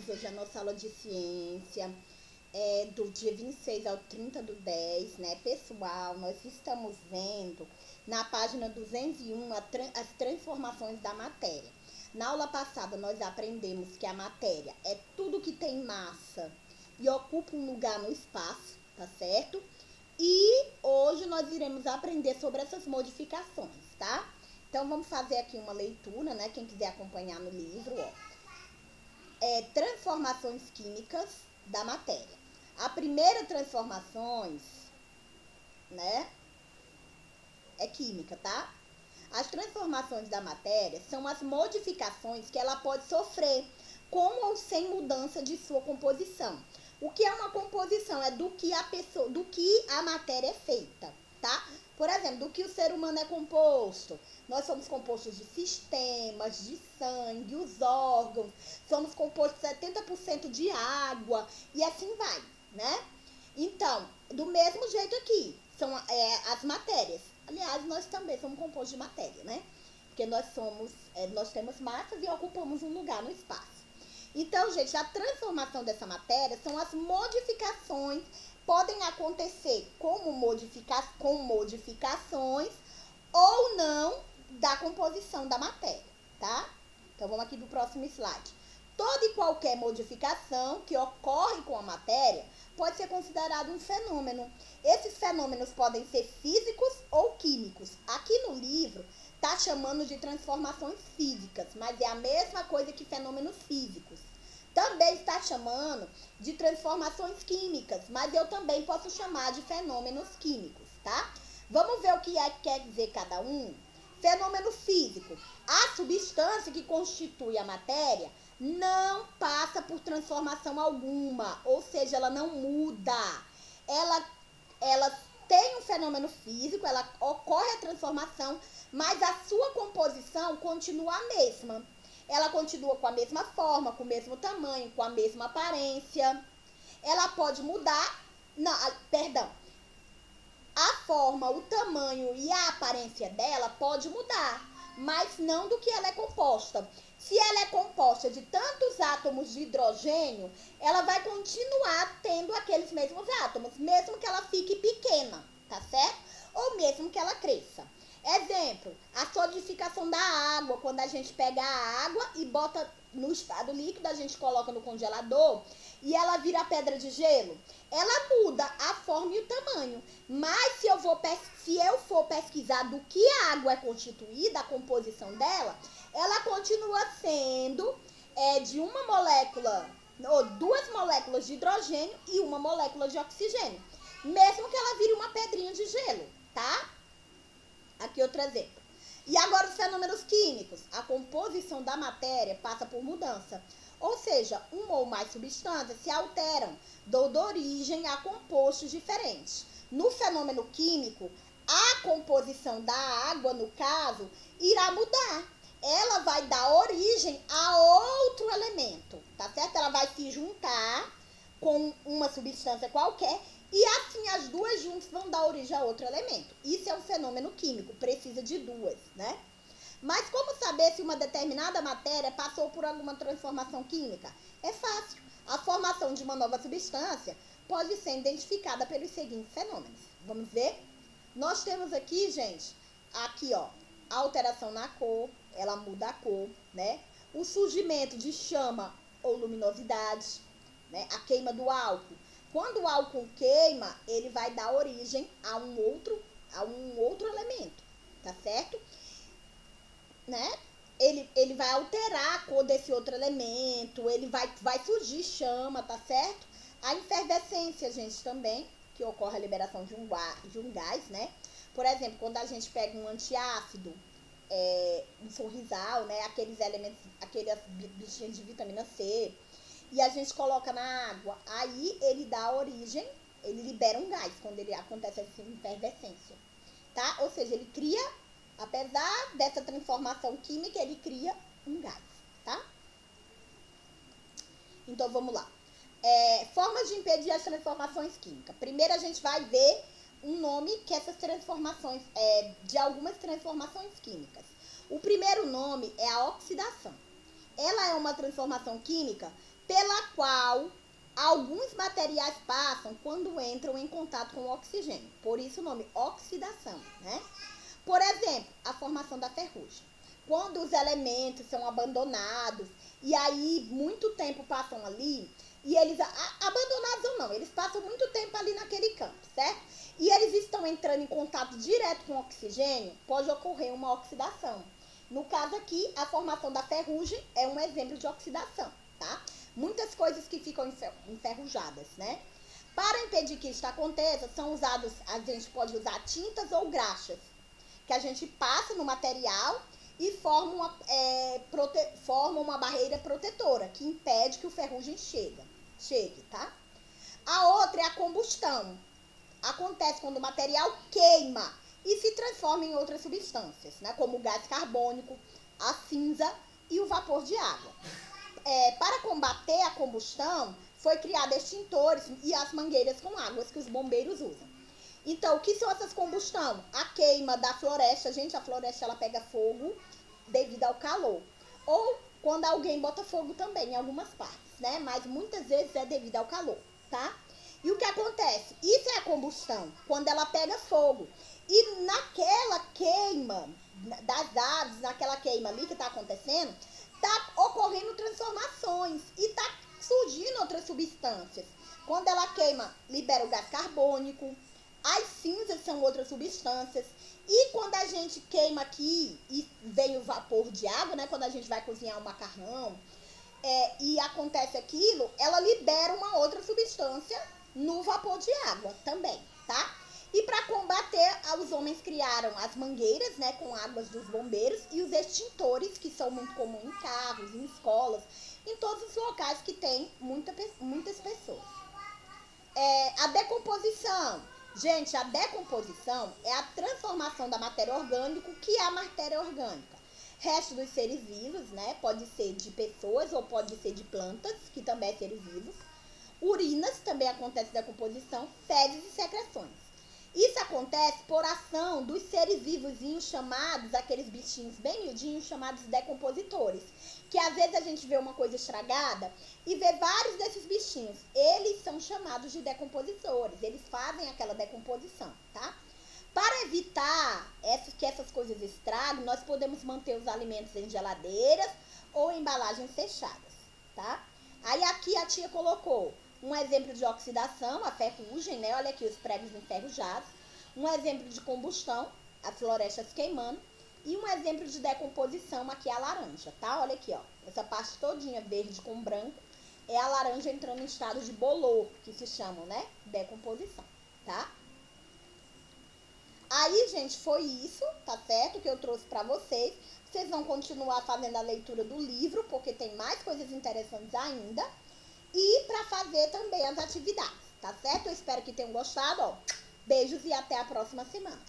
tardes. Hoje é a nossa aula de ciência do dia 26 ao 30/10, né? Pessoal, nós estamos vendo na página 201 as transformações da matéria. Na aula passada, nós aprendemos que a matéria é tudo que tem massa e ocupa um lugar no espaço, tá certo? E hoje nós iremos aprender sobre essas modificações, tá? Então, vamos fazer aqui uma leitura, né? Quem quiser acompanhar no livro, ó. Transformações químicas da matéria. A primeira transformações, né, é química, tá? As transformações da matéria são as modificações que ela pode sofrer com ou sem mudança de sua composição. O que é uma composição? É do que a matéria é feita, tá? Por exemplo, do que o ser humano é composto. Nós somos compostos de sistemas, de sangue, os órgãos. Somos compostos 70% de água e assim vai, né? Então, do mesmo jeito aqui, são as matérias. Aliás, nós também somos compostos de matéria, né? Porque nós temos massas e ocupamos um lugar no espaço. Então, gente, a transformação dessa matéria são as modificações, podem acontecer com modificações ou não da composição da matéria, tá? Então, vamos aqui para o próximo slide. Toda e qualquer modificação que ocorre com a matéria pode ser considerado um fenômeno. Esses fenômenos podem ser físicos ou químicos. Aqui no livro está chamando de transformações físicas, mas é a mesma coisa que fenômenos físicos. Também está chamando de transformações químicas, mas eu também posso chamar de fenômenos químicos, tá? Vamos ver o que quer dizer cada um? Fenômeno físico. A substância que constitui a matéria não passa por transformação alguma, ou seja, ela não muda. Ela tem um fenômeno físico, ela ocorre a transformação, mas a sua composição continua a mesma. Ela continua com a mesma forma, com o mesmo tamanho, com a mesma aparência. Ela pode mudar, a forma, o tamanho e a aparência dela pode mudar, mas não do que ela é composta. Se ela é composta de tantos átomos de hidrogênio, ela vai continuar tendo aqueles mesmos átomos, mesmo que ela fique pequena, tá certo? Ou mesmo que ela cresça. Exemplo, a solidificação da água. Quando a gente pega a água e bota no estado líquido, a gente coloca no congelador e ela vira pedra de gelo. Ela muda a forma e o tamanho. Mas se eu for pesquisar do que a água é constituída, a composição dela, ela continua sendo de uma molécula, ou duas moléculas de hidrogênio e uma molécula de oxigênio. Mesmo que ela vire uma pedrinha de gelo, tá? Aqui outro exemplo. E agora os fenômenos químicos. A composição da matéria passa por mudança. Ou seja, uma ou mais substâncias se alteram, dando origem a compostos diferentes. No fenômeno químico, a composição da água, no caso, irá mudar. Ela vai dar origem a outro elemento, tá certo? Ela vai se juntar com uma substância qualquer e assim as duas juntas vão dar origem a outro elemento. Isso é um fenômeno químico, precisa de duas, né? Mas como saber se uma determinada matéria passou por alguma transformação química? É fácil. A formação de uma nova substância pode ser identificada pelos seguintes fenômenos. Vamos ver? Nós temos aqui, gente, ó, a alteração na cor, ela muda a cor, né? O surgimento de chama ou luminosidade, né? A queima do álcool. Quando o álcool queima, ele vai dar origem a um outro elemento, tá certo? Né? Ele vai alterar a cor desse outro elemento, ele vai surgir chama, tá certo? A efervescência, gente, também, que ocorre a liberação de um gás, né? Por exemplo, quando a gente pega um antiácido, um sorrisal, né? Aqueles bichinhos de vitamina C, e a gente coloca na água, aí ele dá origem, ele libera um gás quando ele acontece essa efervescência, tá? Ou seja, ele cria, apesar dessa transformação química, ele cria um gás, tá? Então, vamos lá. Formas de impedir as transformações químicas. Primeiro, a gente vai ver um nome que essas transformações, de algumas transformações químicas. O primeiro nome é a oxidação. Ela é uma transformação química pela qual alguns materiais passam quando entram em contato com o oxigênio. Por isso o nome oxidação, né? Por exemplo, a formação da ferrugem. Quando os elementos são abandonados e aí muito tempo passam ali, e eles, abandonados ou não, eles passam muito tempo ali naquele campo, certo? E eles estão entrando em contato direto com o oxigênio, pode ocorrer uma oxidação. No caso aqui, a formação da ferrugem é um exemplo de oxidação, tá? Muitas coisas que ficam enferrujadas, né? Para impedir que isso aconteça, são usados, a gente pode usar tintas ou graxas, que a gente passa no material e forma uma barreira protetora, que impede que o ferrugem chegue, tá? A outra é a combustão. Acontece quando o material queima e se transforma em outras substâncias, né? Como o gás carbônico, a cinza e o vapor de água. Para combater a combustão, foi criado extintores e as mangueiras com águas que os bombeiros usam. Então, o que são essas combustão? A queima da floresta, gente, a floresta ela pega fogo devido ao calor. Ou quando alguém bota fogo também, em algumas partes, né? Mas muitas vezes é devido ao calor, tá? E o que acontece? Isso é a combustão, quando ela pega fogo. E naquela queima das aves, naquela queima ali que está acontecendo, está ocorrendo transformações e está surgindo outras substâncias. Quando ela queima, libera o gás carbônico, as cinzas são outras substâncias. E quando a gente queima aqui e vem o vapor de água, né? Quando a gente vai cozinhar um macarrão e acontece aquilo, ela libera uma outra substância no vapor de água também, tá? E para combater, os homens criaram as mangueiras, né, com águas dos bombeiros e os extintores, que são muito comuns em carros, em escolas, em todos os locais que tem muitas pessoas. A decomposição. Gente, a decomposição é a transformação da matéria orgânica. O que é a matéria orgânica? Resto dos seres vivos, né? Pode ser de pessoas ou pode ser de plantas, que também é seres vivos. Urinas, também acontece decomposição, fezes e secreções. Isso acontece por ação dos seres vivozinhos chamados, aqueles bichinhos bem miudinhos, chamados decompositores. Que às vezes a gente vê uma coisa estragada e vê vários desses bichinhos. Eles são chamados de decompositores, eles fazem aquela decomposição, tá? Para evitar que essas coisas estraguem, nós podemos manter os alimentos em geladeiras ou em embalagens fechadas, tá? Aí aqui a tia colocou um exemplo de oxidação, a ferrugem, né? Olha aqui os pregos enferrujados. Um exemplo de combustão, as florestas queimando. E um exemplo de decomposição, aqui é a laranja, tá? Olha aqui, ó. Essa parte todinha verde com branco é a laranja entrando em estado de bolor, que se chamam, né? Decomposição, tá? Aí, gente, foi isso, tá certo? Que eu trouxe pra vocês. Vocês vão continuar fazendo a leitura do livro, porque tem mais coisas interessantes ainda. E para fazer também as atividades, tá certo? Eu espero que tenham gostado, ó. Beijos e até a próxima semana.